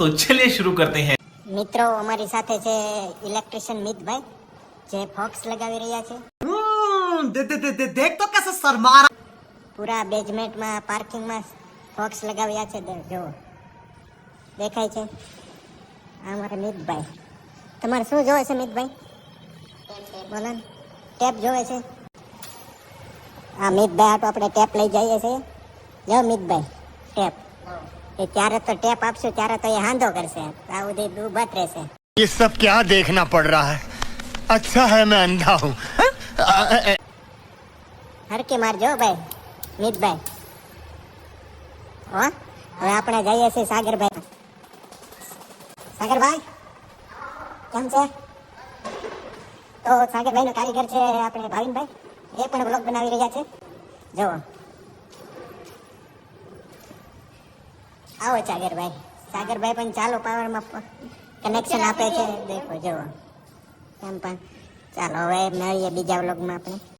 तो चलिए शुरू करते हैं। મિત્રો અમારી સાથે છે ઇલેક્ટ્રિશિયન મિતભાઈ જે ફોક્સ લગાવી રહ્યા છે देख तो कैसे शर्मा रहा। પૂરા બેઝમેન્ટમાં પાર્કિંગમાં ફોક્સ લગાવ્યા છે જો દેખાય છે આ અમારા મિતભાઈ તમારે શું જોવે છે મિતભાઈ બોલો ને ટેપ જોવે છે આ મિતભાઈ આટો આપણે ટેપ લઈ જઈએ છીએ જો મિતભાઈ ટેપ એ ત્યારે તો ટેપ આપશું ત્યારે તો એ હાંધો કરશે આ સુધી ઊભા જ રહેશે ये सब क्या देखना पड़ रहा है। अच्छा है मैं अंधा हूँ। હરકી મારજો ભાઈ મિતભાઈ હો હવે આપણે જઈએ છીએ સાગરભાઈ સાગરભાઈ કેમ છે તો સાગરભાઈ નો કારીગર છે આપણે ભાવિનભાઈ એ પણ બ્લોગ બનાવી રહ્યા છે જુઓ આવો સાગરભાઈ પણ ચાલુ પાવરમાં કનેક્શન આપે છે દેખો જુઓ એમ પણ ચાલો હવે મળીએ બીજા બ્લોગમાં આપણે